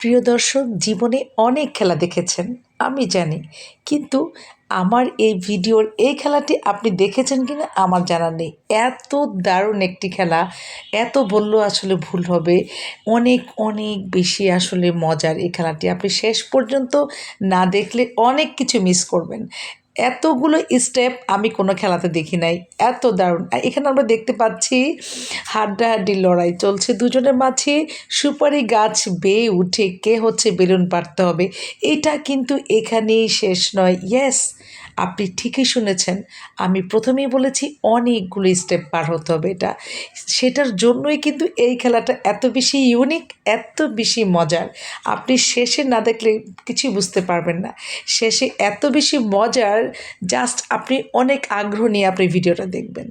প্রিয় দর্শক, জীবনে অনেক খেলা দেখেছেন আমি জানি, কিন্তু আমার এই ভিডিওর এই খেলাটি আপনি দেখেছেন কিনা আমার জানা নেই। এত দারুণ একটি খেলা, এত বললেও আসলে ভুল হবে। অনেক অনেক বেশি আসলে মজার এই খেলাটি। আপনি শেষ পর্যন্ত না দেখলে অনেক কিছু মিস করবেন। এতগুলো স্টেপ আমি কোনো খেলাতে দেখি নাই, এত দারুণ। আর এখানে আমরা দেখতে পাচ্ছি হাড্ডাহাড্ডি লড়াই চলছে দুজনের মাঝে। সুপারি গাছ বেয়ে উঠে কে হচ্ছে বেলুন পারতে হবে। এটা কিন্তু এখানেই শেষ নয়। ইয়েস, আপনি ঠিকই শুনেছেন, আমি প্রথমেই বলেছি অনেকগুলো স্টেপ পার হতে হবে। সেটার জন্যই কিন্তু এই খেলাটা এত বেশি ইউনিক, এত বেশি মজার। আপনি শেষে না দেখলে কিছুই বুঝতে পারবেন না। শেষে এত বেশি মজার, জাস্ট আপনি অনেক আগ্রহ নিয়ে আপনি ভিডিওটা দেখবেন।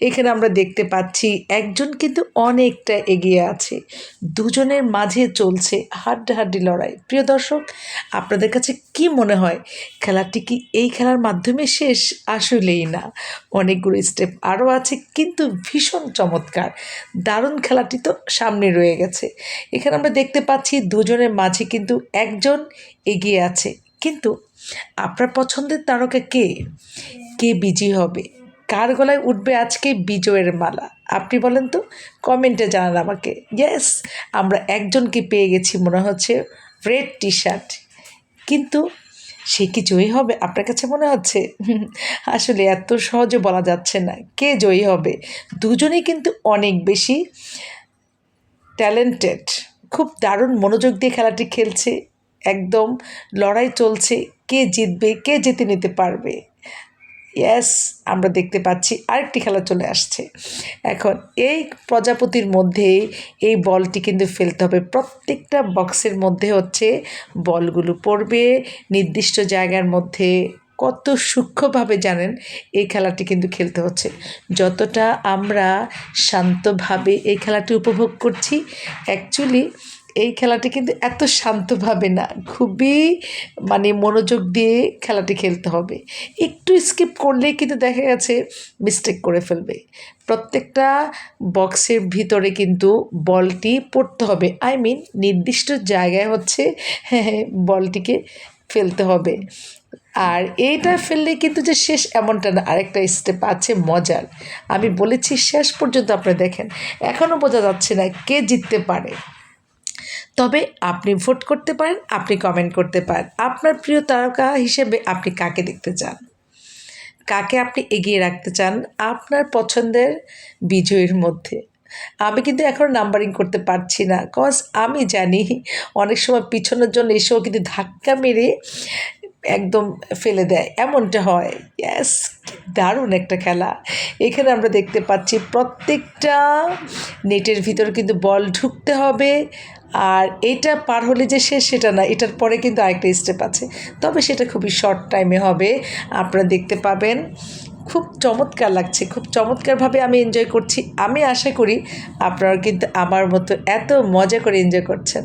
এখানে আমরা দেখতে পাচ্ছি একজন কিন্তু অনেকটা এগিয়ে আছে, দুজনের মাঝে চলছে হাড্ডাহাড্ডি লড়াই। প্রিয় দর্শক, আপনাদের কাছে কি মনে হয় খেলাটি কি এই খেলার মাধ্যমে শেষ? আসলেই না, অনেকগুলো স্টেপ আরও আছে, কিন্তু ভীষণ চমৎকার দারুণ। খেলাটি তো সামনে রয়ে গেছে। এখানে আমরা দেখতে পাচ্ছি দুজনের মাঝে কিন্তু একজন এগিয়ে আছে, কিন্তু আপনার পছন্দের তারকা কে? কে বিজয়ী হবে? কার গলায় উঠবে আজকে বিজয়ের মালা? আপনি বলেন তো, কমেন্টে জানান আমাকে। ইয়েস, আমরা একজনকে পেয়ে গেছি, মনে হচ্ছে রেড টি শার্ট, কিন্তু সে কি জয়ী হবে আপনার কাছে মনে হচ্ছে? আসলে এত সহজে বলা যাচ্ছে না কে জয়ী হবে। দুজনেই কিন্তু অনেক বেশি ট্যালেন্টেড, খুব দারুণ মনোযোগ দিয়ে খেলাটি খেলছে। একদম লড়াই চলছে, কে জিতবে, কে জিতে নিতে পারবে। ইয়েস, আমরা দেখতে পাচ্ছি আরেকটি খেলা চলে আসছে। এখন এই প্রজাপতির মধ্যে এই বলটি কিন্তু ফেলতে হবে। প্রত্যেকটা বক্সের মধ্যে হচ্ছে বলগুলো পড়বে নির্দিষ্ট জায়গার মধ্যে। কত সূক্ষ্মভাবে জানেন এই খেলাটি কিন্তু খেলতে হচ্ছে। যতটা আমরা শান্তভাবে এই খেলাটি উপভোগ করছি, অ্যাকচুয়ালি এই খেলাটি কিন্তু এত শান্তভাবে না, খুবই মনোযোগ দিয়ে খেলাটি খেলতে হবে। একটু স্কিপ করলেই কিন্তু দেখা গেছে মিস্টেক করে ফেলবে। প্রত্যেকটা বক্সের ভিতরে কিন্তু বলটি পড়তে হবে, নির্দিষ্ট জায়গায় হচ্ছে বলটিকে ফেলতে হবে। আর এইটা ফেললে কিন্তু যে শেষ এমনটা না, আরেকটা স্টেপ আছে মজার। আমি বলেছি শেষ পর্যন্ত আপনি দেখেন, এখনও বোঝা যাচ্ছে না কে জিততে পারে। তবে আপনি ভোট করতে পারেন, আপনি কমেন্ট করতে পারেন আপনার প্রিয় তারকা হিসেবে আপনি কাকে দেখতে চান, কাকে আপনি এগিয়ে রাখতে চান আপনার পছন্দের বিজয়ীর মধ্যে। আমি কিন্তু এখন নাম্বারিং করতে পারছি না, কজ আমি জানি অনেক সময় পিছনের জন্য এসেও কিন্তু ধাক্কা মেরে একদম ফেলে দেয়, এমনটা হয়। ইয়েস, দারুণ একটা খেলা। এখানে আমরা দেখতে পাচ্ছি প্রত্যেকটা নেটের ভিতর কিন্তু বল ঢুকতে হবে। আর এটা পার হলে যে শেষ সেটা না, এটার পরে কিন্তু আরেকটা স্টেপ আছে, তবে সেটা খুবই শর্ট টাইমে হবে, আপনারা দেখতে পাবেন। খুব চমৎকার লাগছে, খুব চমৎকারভাবে আমি এনজয় করছি। আমি আশা করি আপনারা কিন্তু আমার মতো এত মজা করে এনজয় করছেন।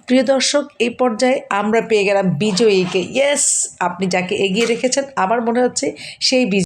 প্রিয় দর্শক, এই পর্যায়ে আমরা পেয়ে গেলাম বিজয়ীকে। ইয়েস, আপনি যাকে এগিয়ে রেখেছেন আমার মনে হচ্ছে সেই বিজয়ী।